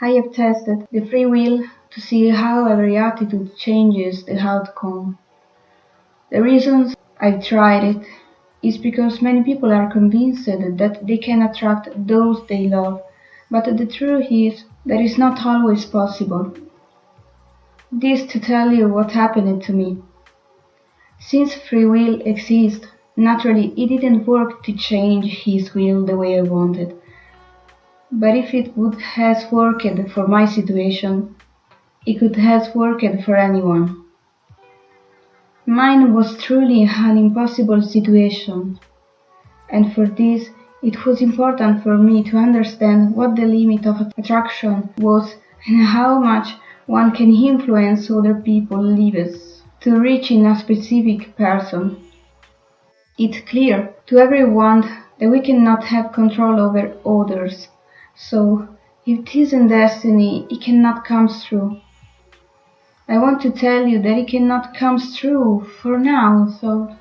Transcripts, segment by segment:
I have tested the free will to see how our attitude changes the outcome. The reasons I've tried it is because many people are convinced that they can attract those they love, but the truth is that is not always possible. This to tell you what happened to me. Since free will exists, naturally it didn't work to change his will the way I wanted. But if it would has worked for my situation, it could has worked for anyone. Mine was truly an impossible situation, and for this it was important for me to understand what the limit of attraction was and how much one can influence other people's lives to reach in a specific person. It's clear to everyone that we cannot have control over others, so if it isn't destiny, it cannot come through. I want to tell you that it cannot come through for now, so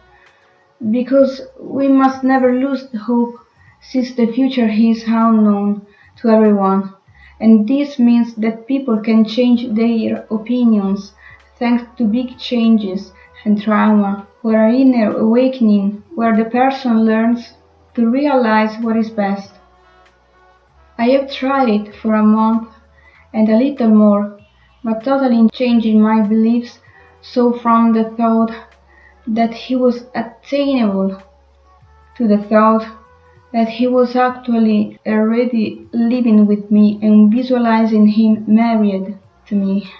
because we must never lose the hope since the future is unknown to everyone, and this means that people can change their opinions thanks to big changes and trauma or an inner awakening where the person learns to realize what is best. I have tried it for a month and a little more, but totally changing my beliefs so from the thought that he was attainable to the thought that he was actually already living with me and visualizing him married to me.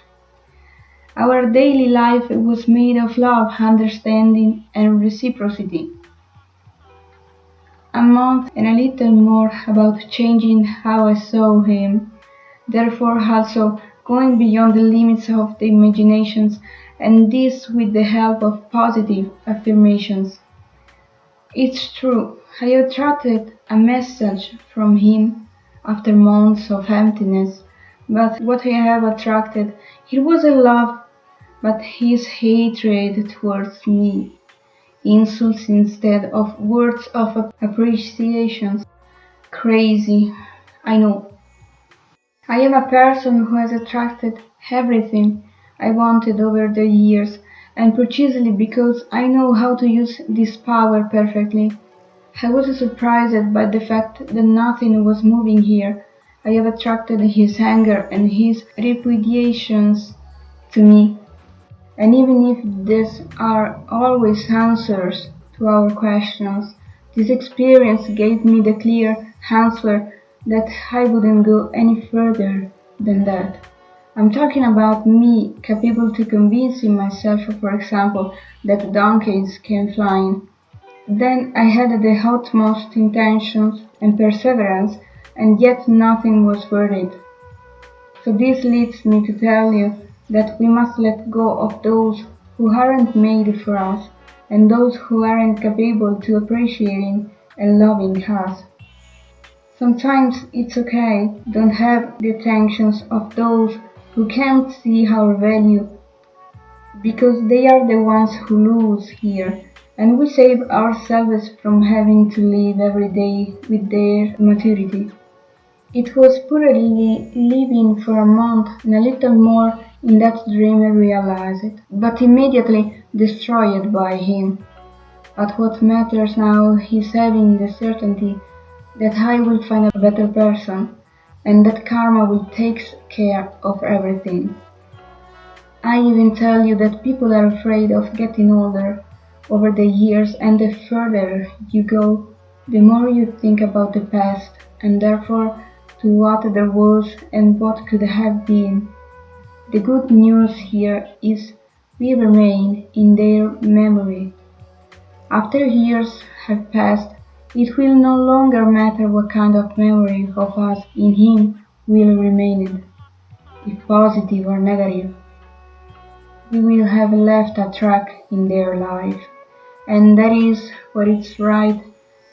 Our daily life was made of love, understanding, and reciprocity. A month and a little more about changing how I saw him, therefore also going beyond the limits of the imaginations, and this with the help of positive affirmations. It's true, I attracted a message from him after months of emptiness, but what I have attracted, it wasn't love, but his hatred towards me, insults instead of words of appreciation. Crazy, I know. I am a person who has attracted everything I wanted over the years, and precisely because I know how to use this power perfectly. I was surprised by the fact that nothing was moving here. I have attracted his anger and his repudiations to me, and even if these are always answers to our questions, this experience gave me the clear answer that I wouldn't go any further than that. I'm talking about me capable to convincing myself, for example, that donkeys can fly. Then I had the utmost intentions and perseverance, and yet nothing was worth it. So this leads me to tell you that we must let go of those who aren't made for us, and those who aren't capable to appreciating and loving us. Sometimes it's okay, don't have the attentions of those who can't see our value, because they are the ones who lose here, and we save ourselves from having to live every day with their maturity. It was purely living for a month and a little more in that dream I realized, but immediately destroyed by him. But what matters now is having the certainty that I will find a better person and that karma will take care of everything. I even tell you that people are afraid of getting older over the years, and the further you go, the more you think about the past, and therefore to what there was and what could have been. The good news here is we remain in their memory. After years have passed, it will no longer matter what kind of memory of us in him will remain, if positive or negative. We will have left a track in their life, and that is what is right,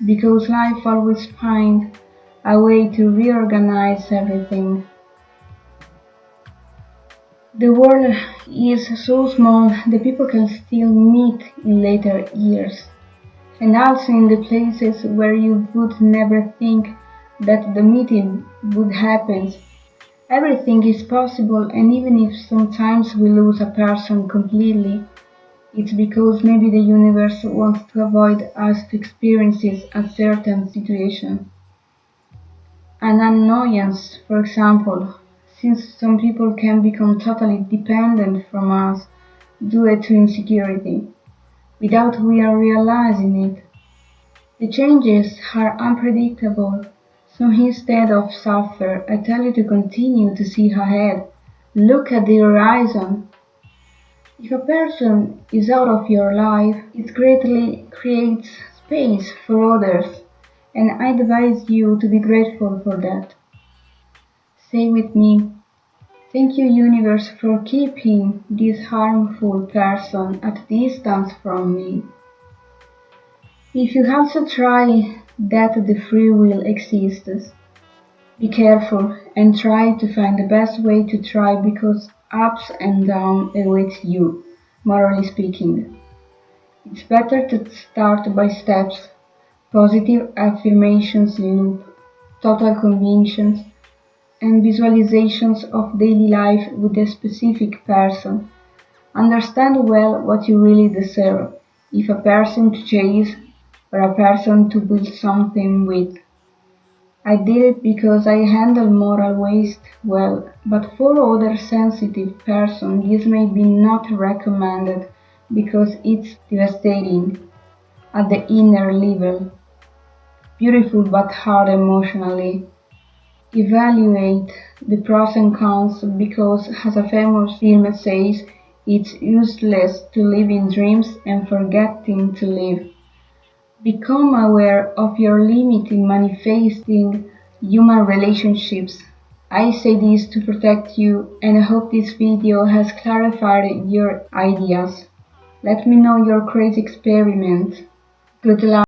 because life always finds a way to reorganize everything. The world is so small that people can still meet in later years, and also in the places where you would never think that the meeting would happen. Everything is possible, and even if sometimes we lose a person completely, it's because maybe the universe wants to avoid us to experience a certain situation. An annoyance, for example, since some people can become totally dependent from us due to insecurity, without we are realizing it. The changes are unpredictable, so instead of suffer, I tell you to continue to see ahead. Look at the horizon. If a person is out of your life, it greatly creates space for others, and I advise you to be grateful for that. Say with me, thank you, universe, for keeping this harmful person at distance from me. If you also try that the free will exists, be careful and try to find the best way to try because ups and downs await you, morally speaking. It's better to start by steps, positive affirmations loop, total convictions, and visualizations of daily life with a specific person. Understand well what you really deserve, if a person to chase or a person to build something with. I did it because I handle moral waste well, but for other sensitive person this may be not recommended because it's devastating at the inner level, beautiful but hard emotionally. Evaluate the pros and cons because, as a famous film says, it's useless to live in dreams and forgetting to live. Become aware of your limit in manifesting human relationships. I say this to protect you and I hope this video has clarified your ideas. Let me know your crazy experiment. Good luck.